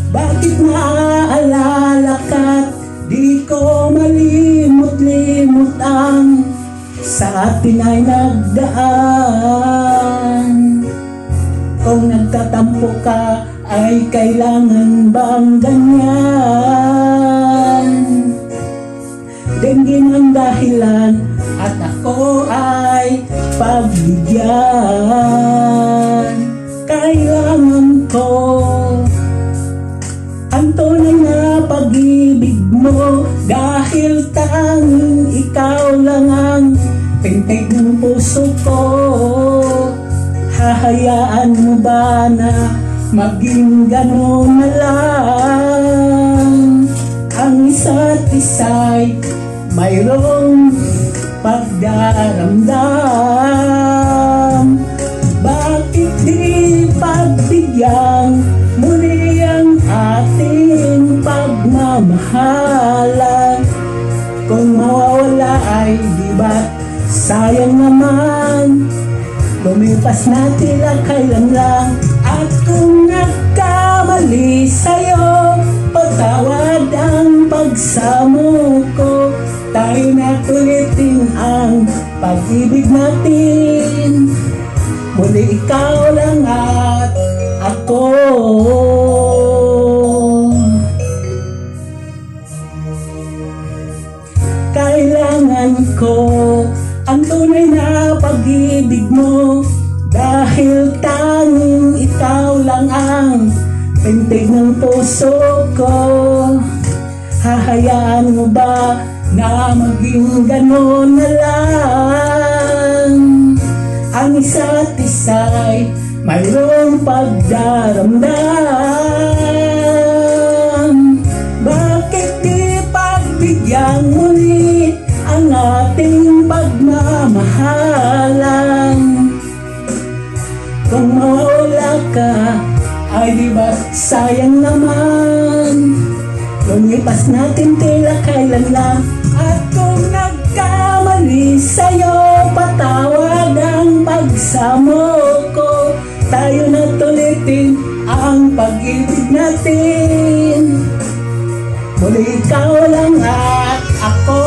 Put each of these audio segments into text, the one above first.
Bakit naaalala ka't di ko malimot-limot ang sa atin ay nagdaan? Kung nagtatampo ka ay kailangan bang ganyan? Dinggin ang dahilan at ako ay pagbigyan. Kailangan ko ang tunay na pag-ibig mo, dahil tanging ikaw lang ang pintig ng puso ko. Hahayaan mo ba na maging gano'n na lang? Ang isa't isa'y mayroong pagdaramdam. Bakit di pagbigyan muli ang ating pagmamahalan? Kung mawawala ay di ba't sayang naman? Lumipas na tila kailan lang. At kung nagkamali sa'yo, patawad ang pagsamo ko. Tayo na ulitin ang pag-ibig natin. Muli ikaw lang at ako. Kailangan ko ang tunay na pag-ibig mo, dahil tanging ikaw lang ang pintig ng puso ko. Hahayaan mo ba na maging gano'n na lang? Ang isa't isa'y mayroong pagdaramdam. Bakit di pagbigyan muli ang ating pagmamahalan? Kung mawawala ka ay di ba sayang naman? Lumipas natin tila kailan lang. At kung nagkamali sa'yo, patawad ang pagsamo ko. Tayo na tulitin ang pag-ibig natin. Muli ikaw lang at ako.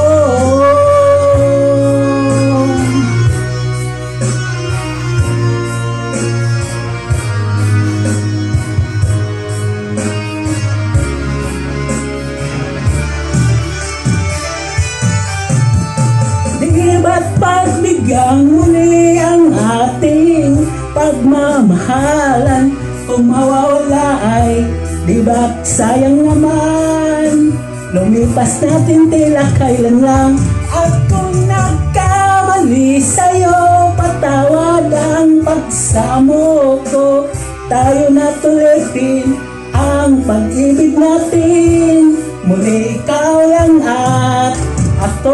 Ba't pagbigyan muli ang ating pagmamahalan? Kung mawawala ay di ba't sayang naman? Lumipas natin tila kailan lang. At kung nagkamali sa'yo, patawad ang pagsamo ko. Tayo na tulitin ang pag-ibig natin. Muli ikaw lang at ako.